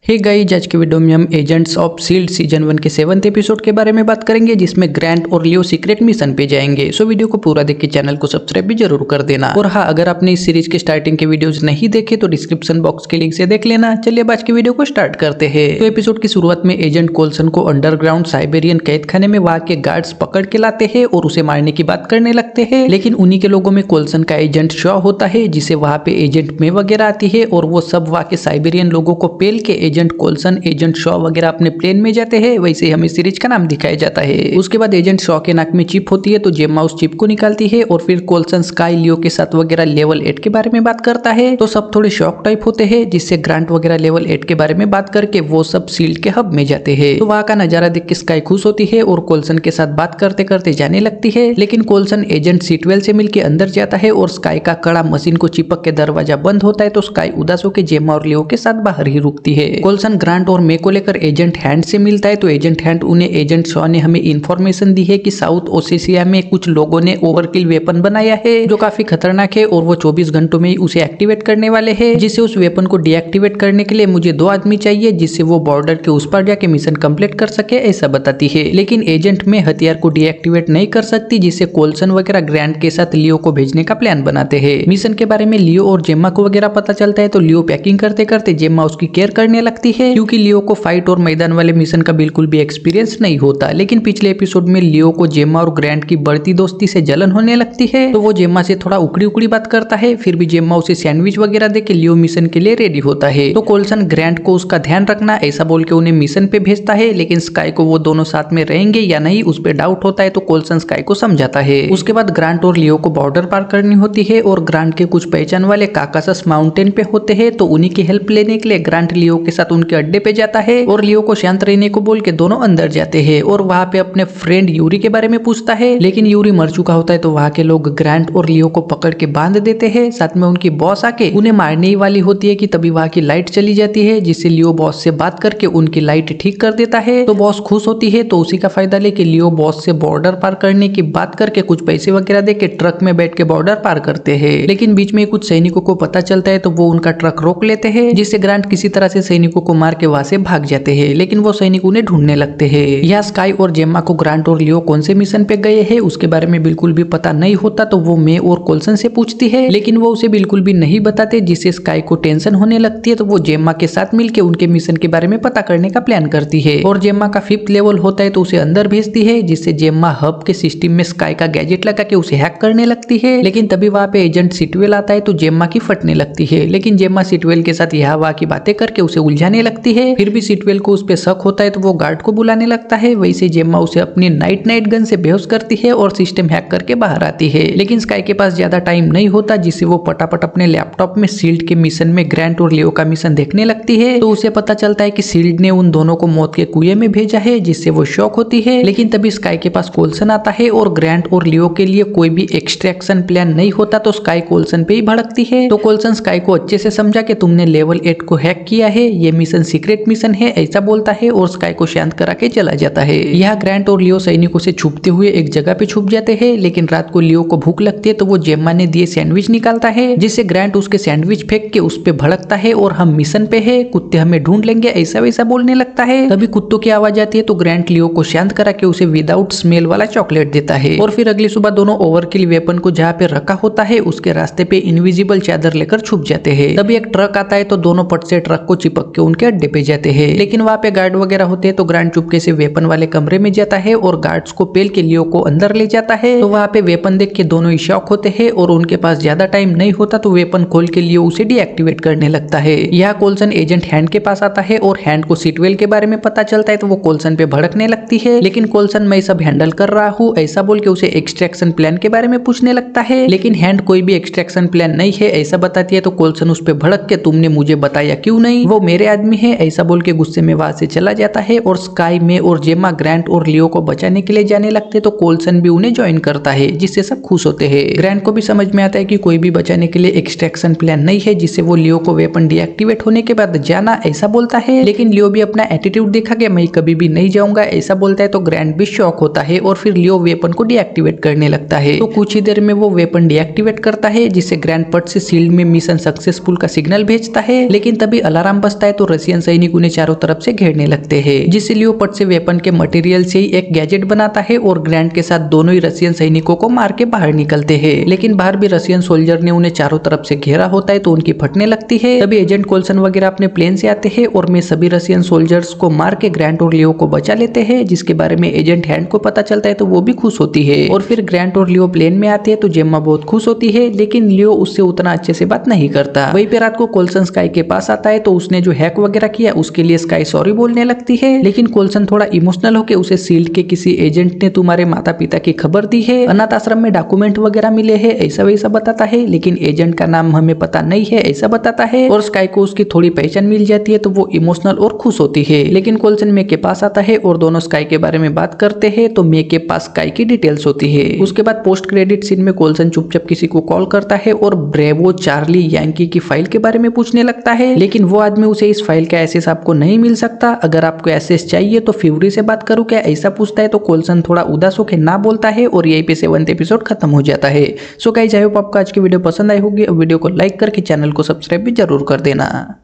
Hey guys, आज के video में हम एजेंट्स ऑफ शील्ड सीजन 1 के 7th एपिसोड के बारे में बात करेंगे, जिसमें ग्रैंट और लियो सीक्रेट मिशन पे जाएंगे। सो वीडियो को पूरा देख के चैनल को सब्सक्राइब भी जरूर कर देना। और हाँ, अगर आपने इस सीरीज के स्टार्टिंग के वीडियोज नहीं देखे तो डिस्क्रिप्शन बॉक्स के लिंक से देख लेना। चलिए अब आज की वीडियो को स्टार्ट करते हैं। तो एपिसोड की शुरुआत में एजेंट कोल्सन को अंडरग्राउंड साइबेरियन कैद खाने में वहां के गार्ड्स पकड़ के लाते हैं और उसे मारने की बात करने लगते हैं। लेकिन उन्हीं के लोगों में कोल्सन का एजेंट शॉ होता है, जिसे वहां पे एजेंट में वगैरह आती है और वो सब वहां के साइबेरियन लोगों को पेल के एजेंट कोल्सन, एजेंट शॉ वगैरह अपने प्लेन में जाते हैं। वैसे हमें सीरीज का नाम दिखाया जाता है। उसके बाद एजेंट शॉ के नाक में चिप होती है, तो जेम्मा उस चिप को निकालती है और फिर कोल्सन स्काई लियो के साथ वगैरह लेवल 8 के बारे में बात करता है। तो सब थोड़े शॉक टाइप होते हैं, जिससे ग्रांट वगैरह लेवल 8 के बारे में बात करके वो सब शील्ड के हब में जाते हैं। तो वहां का नजारा देख के स्काई खुश होती है और कोल्सन के साथ बात करते करते जाने लगती है। लेकिन कोल्सन एजेंट सीटवेल से मिलकर अंदर जाता है और स्काई का कड़ा मशीन को चिपक के दरवाजा बंद होता है। तो स्काई उदास होकर जेम्मा और लियो के साथ बाहर ही रुकती है। कोल्सन ग्रांट और मे को लेकर एजेंट हैंड से मिलता है। तो एजेंट हैंड उन्हें एजेंट शॉ ने हमें इंफॉर्मेशन दी है कि साउथ ओसेशिया में कुछ लोगों ने ओवरकिल वेपन बनाया है, जो काफी खतरनाक है और वो 24 घंटों में ही उसे एक्टिवेट करने वाले हैं। जिससे उस वेपन को डीएक्टिवेट करने के लिए मुझे 2 आदमी चाहिए, जिससे वो बॉर्डर के उस पार जाके मिशन कंप्लीट कर सके, ऐसा बताती है। लेकिन एजेंट में हथियार को डीएक्टिवेट नहीं कर सकती, जिससे कोल्सन वगैरह ग्रैंट के साथ लियो को भेजने का प्लान बनाते हैं। मिशन के बारे में लियो और जेम्मा को वगैरह पता चलता है। तो लियो पैकिंग करते करते जेम्मा उसकी केयर करने लगती है, क्योंकि लियो को फाइट और मैदान वाले मिशन का बिल्कुल भी एक्सपीरियंस नहीं होता। लेकिन पिछले एपिसोड में लियो को जेम्मा और ग्रैंट की बढ़ती दोस्ती से जलन होने लगती है। तो वो जेम्मा से थोड़ा उकड़ी उकड़ी बात करता है। फिर भी जेम्मा उसे सैंडविच वगैरह देके लियो मिशन के लिए रेडी होता है। तो कोल्सन ग्रैंट को उसका ध्यान रखना ऐसा बोल के उन्हें मिशन पे भेजता है। लेकिन स्काई को वो दोनों साथ में रहेंगे या नहीं उस पर डाउट होता है। तो कोल्सन स्काई को समझाता है। उसके बाद ग्रांट और लियो को बॉर्डर पार करनी होती है और ग्रांट के कुछ पहचान वाले काकासस माउंटेन पे होते हैं। तो उन्हीं की हेल्प लेने के लिए ग्रांट लियो के साथ उनके अड्डे पे जाता है और लियो को शांत रहने को बोल के दोनों अंदर जाते हैं और वहां पे अपने फ्रेंड यूरी के बारे में पूछता है। लेकिन यूरी मर चुका होता है। तो वहां के लोग ग्रांट और लियो को पकड़ के बांध देते हैं। साथ में उनकी बॉस आके उन्हें मारने ही वाली होती है कि तभी वहां की लाइट चली जाती है, जिससे लियो बॉस से बात करके उनकी लाइट ठीक कर देता है। तो बॉस खुश होती है। तो उसी का फायदा लेके लियो बॉस से बॉर्डर पार करने की बात करके कुछ पैसे वगैरह देके ट्रक में बैठ के बॉर्डर पार करते हैं। लेकिन बीच में कुछ सैनिकों को पता चलता है, तो वो उनका ट्रक रोक लेते हैं, जिससे ग्रांट किसी तरह से सैनिकों को मार के वहां से भाग जाते हैं। लेकिन वो सैनिक उन्हें ढूंढने लगते हैं। यहाँ स्काई और जेम्मा को ग्रांट और लियो कौन से मिशन पे गए हैं उसके बारे में बिल्कुल भी पता नहीं होता। तो वो मे और कोल्सन से पूछती है, लेकिन वो उसे बिल्कुल भी नहीं बताते, जिससे स्काई को टेंशन होने लगती है। तो वो जेम्मा के साथ मिलकर उनके मिशन के बारे में पता करने का प्लान करती है और जेम्मा का 5th लेवल होता है तो उसे अंदर भेजती है, जिससे जेम्मा हब के सिस्टम में स्काई का गैजेट लगा के उसे हैक करने लगती है। लेकिन तभी वहां पे एजेंट सिटवेल आता है, तो जेम्मा की फटने लगती है। लेकिन जेम्मा सिटवेल के साथ यहाँ वहां की बातें करके उसे उलझाने लगती है। फिर भी सिटवेल को उस पर शक होता है, तो वो गार्ड को बुलाने लगता है। वैसे जेम्मा उसे अपनी नाइट गन से बेहोश करती है और सिस्टम हैक करके बाहर आती है। लेकिन स्काई के पास ज्यादा टाइम नहीं होता, जिससे वो पटापट अपने लैपटॉप में शील्ड के मिशन में ग्रैंट और लियो का मिशन देखने लगती है। तो उसे पता चलता है कि शील्ड ने उन दोनों को मौत के कुएं में भेजा है, जिससे वो शॉक होती है। लेकिन तभी स्काई के पास कोल्सन आता है और ग्रैंट और लियो के लिए कोई भी एक्सट्रैक्शन प्लान नहीं होता। तो स्काई कोल्सन पे ही भड़कती है। तो कोल्सन स्काई को अच्छे से समझा कि तुमने लेवल 8 को हैक किया है, ये मिशन सीक्रेट मिशन है, ऐसा बोलता है और स्काई को शांत करा के चला जाता है। यहाँ ग्रैंट और लियो सैनिकों से छुपते हुए एक जगह पे छुप जाते हैं। लेकिन रात को लियो को भूख लगती है, तो वो जेम्मा ने दिए सैंडविच निकालता है, जिससे ग्रैंट उसके सैंडविच फेंक के उस पे भड़कता है और हम मिशन पे है, कुत्ते हमें ढूंढ लेंगे, ऐसा वैसा बोलने लगता है। तभी कुत्तों की आवाज आती है, तो ग्रैंट लियो को शांत करा के उसे विदाउट स्मेल वाला चॉकलेट देता है। और फिर अगली सुबह दोनों ओवरकिल वेपन को जहाँ पे रखा होता है उसके रास्ते पे इनविजिबल चादर लेकर छुप जाते हैं। तभी एक ट्रक आता है, तो दोनों पट से ट्रक को चिपक के उनके अड्डे पे जाते हैं। लेकिन वहाँ पे गार्ड वगैरह होते हैं। तो ग्रांट चुपके से वेपन वाले कमरे में जाता है और गार्ड्स को पेल के लियो को अंदर ले जाता है। तो वहाँ पे वेपन देख के दोनों ही शॉक होते हैं और उनके पास ज्यादा टाइम नहीं होता, तो वेपन खोल के लियो उसे डीएक्टिवेट करने लगता है। यहाँ कोल्सन एजेंट हैंड के पास आता है और हैंड को सिटवेल के बारे में पता चलता है, तो वो कोल्सन पे भड़कने लगती है। लेकिन कोल्सन मैं सब हैंडल कर रहा हूँ ऐसा बोल के उसे एक्सट्रैक्शन प्लान के बारे में पूछने लगता है। लेकिन हैंड कोई भी एक्सट्रैक्शन प्लान नहीं है ऐसा बताती है। तो कोल्सन उस पे भड़क के तुमने मुझे बताया क्यों नहीं, वो मेरे आदमी है, ऐसा बोल के गुस्से में वहां से चला जाता है। और स्काई में और जेम्मा ग्रैंट और लियो को बचाने के लिए जाने लगते, तो कोल्सन भी उन्हें ज्वाइन करता है, जिससे सब खुश होते हैं। ग्रैंट को भी समझ में आता है कि कोई भी बचाने के लिए एक्सट्रैक्शन प्लान नहीं है, जिससे वो लियो को वेपन डीएक्टिवेट होने के बाद जाना ऐसा बोलता है। लेकिन लियो भी अपना एटीट्यूड दिखा के मैं कभी भी नहीं जाऊंगा ऐसा बोलता है। तो ग्रैंट भी शॉक होता है और फिर लियो वेपन को डीएक्टिवेट करने लगता है। तो कुछ ही देर में वो वेपन डीएक्टिवेट करता है, जिससे ग्रैंट पट से शील्ड में मिशन सक्सेसफुल का सिग्नल भेजता है। लेकिन तभी अलार्म बजता है, तो रशियन सैनिक उन्हें चारों तरफ से घेरने लगते हैं, जिससे लियो पट से वेपन के मटेरियल से ही एक गैजेट बनाता है और ग्रैंट के साथ दोनों ही रशियन सैनिकों को मार के बाहर निकलते हैं। लेकिन बाहर भी रशियन सोल्जर ने उन्हें चारों तरफ से घेरा होता है तो उनकी फटने लगती है। तभी एजेंट कोल्सन वगैरह अपने प्लेन से आते हैं और मैं सभी रशियन सोल्जर्स को मार के ग्रैंट और लियो को बचा लेते हैं, जिसके बारे में एजेंट हैंड को पता चलता है तो वो भी खुश होती है। और फिर ग्रैंट और लियो प्लेन में आते हैं तो जेम्मा बहुत खुश होती है, लेकिन लियो उससे उतना अच्छे से बात नहीं करता। वहीं पे रात को कोल्सन स्काई के पास आता है तो उसने जो हैक वगैरह किया उसके लिए स्काई सॉरी बोलने लगती है, लेकिन कोल्सन थोड़ा इमोशनल होकर उसे सील्ड के किसी एजेंट ने तुम्हारे माता पिता की खबर दी है, अनाथ आश्रम में डॉक्यूमेंट वगैरह मिले हैं, ऐसा वैसा बताता है, लेकिन एजेंट का नाम हमें पता नहीं है ऐसा बताता है। और स्काई को उसकी थोड़ी पहचान मिल जाती है तो वो इमोशनल और खुश होती है। लेकिन कोल्सन मे के पास आता है और दोनों स्काई के बारे में बात करते हैं तो मे के पास स्काई की डिटेल्स होती है। उसके बाद पोस्ट क्रेडिट सीन में कोल्सन चुपचाप किसी को कॉल करता है और ब्रेवो चार्ली यांकी की फाइल के बारे में पूछने लगता है, लेकिन वो आदमी उसे इस फाइल का एक्सेस आपको नहीं मिल सकता, अगर आपको एक्सेस चाहिए तो फ्यूरी से बात करूं क्या, ऐसा पूछता है तो कोल्सन थोड़ा उदास होकर ना बोलता है और यहीं पे 7th एपिसोड खत्म हो जाता है। सो गाइस, आई होप आपको आज की वीडियो पसंद आई होगी। वीडियो को लाइक करके चैनल को सब्सक्राइब भी जरूर कर देना।